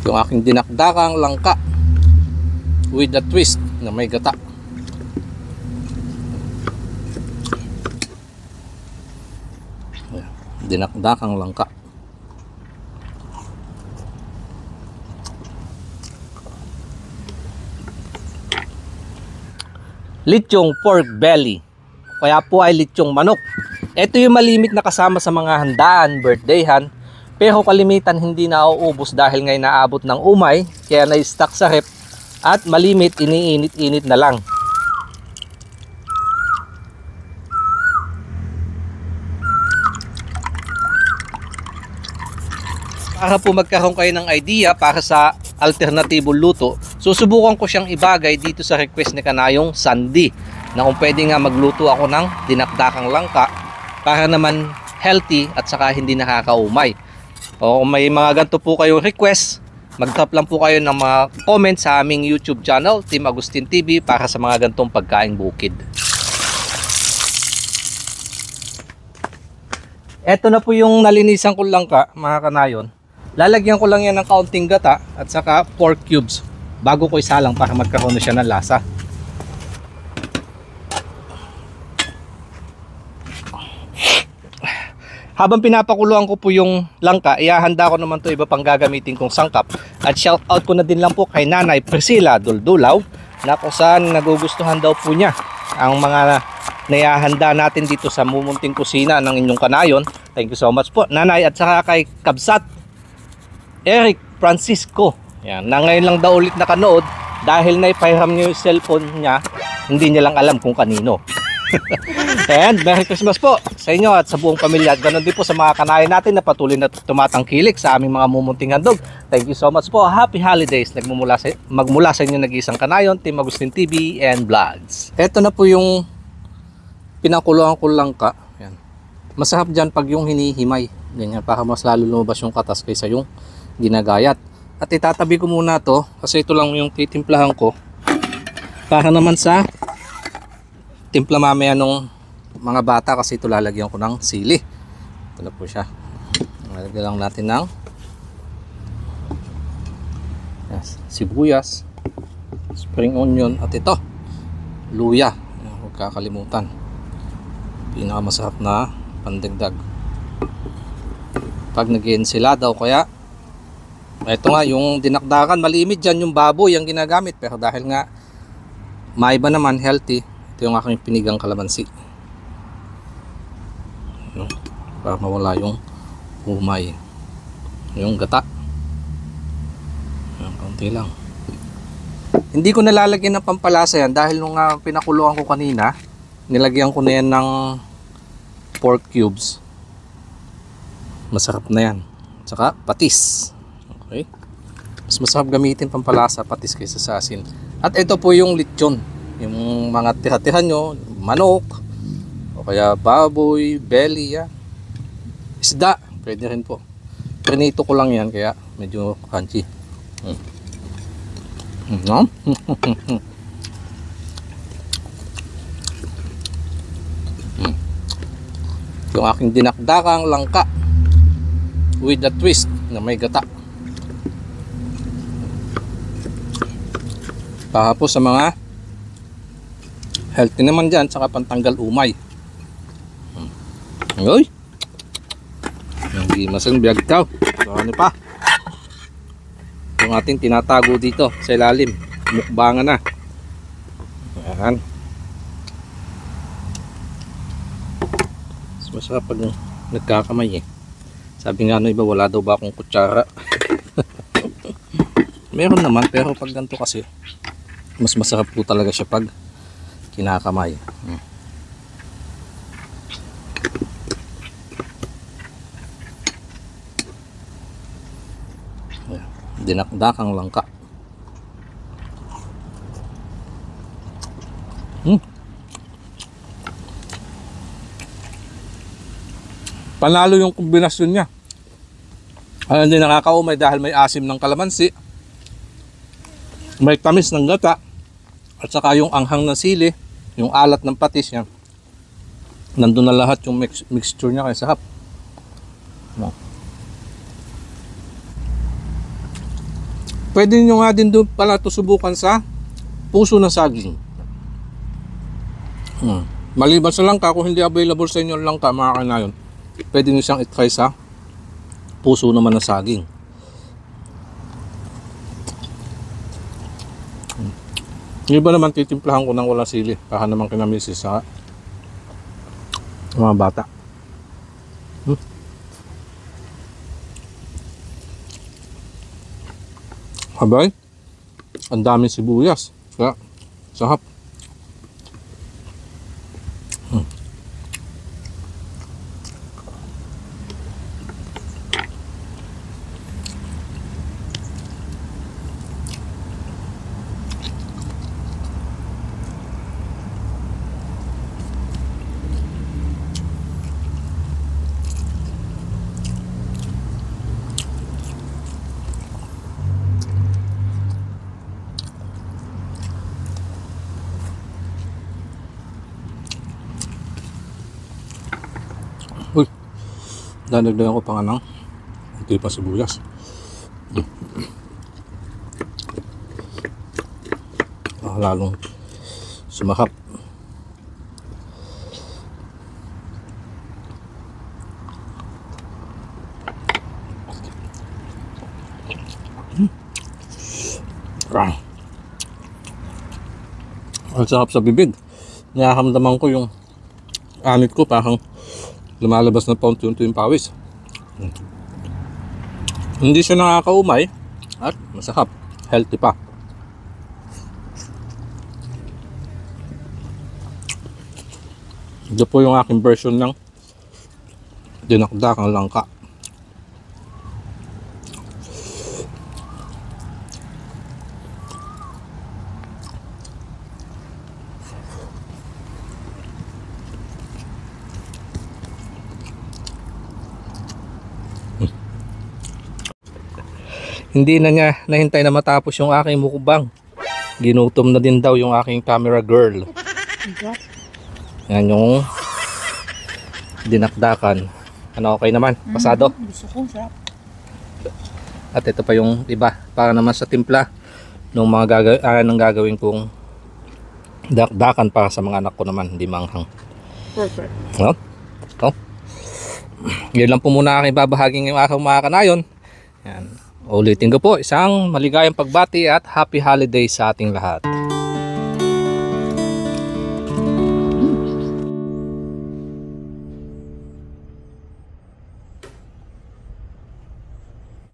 Yung aking dinakdakang langka with a twist na may gata. Dinakdakang langka. Lechong pork belly, kaya po ay lechong manok. Ito yung malimit na kasama sa mga handaan, birthdayhan, pero kalimitan hindi na nauubos dahil ngay naabot ng umay, kaya na-stock sa rep at malimit, iniinit-init na lang. Para po magkaroon kayo ng idea para sa alternatibong luto, susubukan ko siyang ibagay dito sa request ni Kanayong Sandy na kung pwede nga magluto ako ng dinakdakang langka para naman healthy at saka hindi nakakaumay. O kung may mga ganito po kayong request, mag-drop lang po kayo ng mga comment sa aming YouTube channel, Team Agustin TV, para sa mga ganitong pagkaing bukid. Ito na po yung nalinisan ko langka, mga kanayon. Lalagyan ko lang yan ng kaunting gata at saka pork cubes bago ko isalang para magkaroon na siya ng lasa. Habang pinapakuluan ko po yung langka, ihahanda ko naman to iba pang gagamitin kong sangkap. At shout out ko na din lang po kay Nanay Priscilla Duldulaw na kung saan nagugustuhan daw po niya ang mga naihahanda natin dito sa mumunting kusina ng inyong kanayon. Thank you so much po, Nanay. At saka kay Kabsat Eric Francisco, yan, na ngayon lang daw ulit nakanood dahil naipahiram niya yung cellphone niya, hindi niya lang alam kung kanino. And Merry Christmas po sa inyo at sa buong pamilya. At ganoon din po sa mga kanayan natin na patuloy na tumatangkilik sa aming mga mumunting handog. Thank you so much po. Happy holidays. Magmula sa inyo nag-iisang kanayon, Team Agustin TV and Vlogs. Ito na po yung pinakuluan ko langka. Yan. Masarap dyan pag yung hinihimay. Ganyan, para mas lalo lumabas yung katas kaysa yung ginagayat. At itatabi ko muna to kasi ito lang yung titimplahan ko para naman sa timpla mamaya nung mga bata, kasi ito lalagyan ko ng sili. Ito na po siya. Lalagyan lang natin ng sibuyas, spring onion, at ito luya. Huwag kakalimutan, pinakamasarap na pandagdag pag nag-ensilada. O kaya ito nga yung dinakdakan, malimit dyan yung baboy ang ginagamit, pero dahil nga maiba naman, healthy, ito yung aking pinigang kalamansi para mawala yung umay. Yung gata, kaunti lang. Hindi ko nalalagyan ng pampalasa yan dahil nung pinakuluan ko kanina, nilagyan ko na yan ng pork cubes. Masarap na yan. Tsaka patis. Okay, mas masarap gamitin pampalasa patis kaysa sa asin. At ito po yung lechon, yung mga tira-tira nyo, manok o kaya baboy, belly, yan. Isda, pwede rin po. Prinito ko lang yan kaya medyo crunchy. Yung aking dinakdakang langka with a twist na may gata. Para po sa mga healthy naman dyan, saka pantanggal umay. Uy, hindi masang biyag daw. So ano pa, yung ating tinatago dito sa ilalim, mukbangan na. Ayan. Mas masarap pag nagkakamay eh. Sabi nga no iba, wala daw ba akong kutsara. Meron naman, pero pag ganito kasi mas masarap po talaga siya pag kinakamay. Dinakdakang langka. Panalo yung kombinasyon niya. Hindi nakakaumay dahil may asim ng kalamansi, may tamis ng gata, at saka yung anghang ng sili, yung alat ng patis yan. Nandun na lahat yung mixture niya, kaya sarap. Pwede nyo nga din doon pala ito subukan sa puso ng saging. Maliban sa langka, kung hindi available sa inyo ang langka, mga kanayon, pwede nyo siyang itry sa puso naman ng saging. Yung iba naman titimplahan ko ng walang sili para naman kinamisis sa mga bata. Abay, ang daming sibuyas. Kaya, sahap. Uy, dadagdagan ko pa nga ng hindi pa sibuyas. Lalong sumahap. Ang sarap sa bibig. Nakakamdaman ko yung anit ko, parang lumalabas na paunti-unti yung pawis. Hindi siya nakakaumay at masarap, healthy pa. Ito po yung aking version ng dinakdakang langka. Hindi na niya nahintay na matapos yung aking mukbang. Ginutom na din daw yung aking camera girl. Yan yung dinakdakan. Ano, okay naman? Pasado? Gusto ko, sarap. At ito pa yung iba. Para naman sa timpla ng mga gagawin kong dakdakan para sa mga anak ko naman. Hindi manghang. Perfect. No? No? Yan lang po muna aking babahaging yung aking mga kanayon. Yan. Ulitin ko po, isang maligayang pagbati at happy holiday sa ating lahat.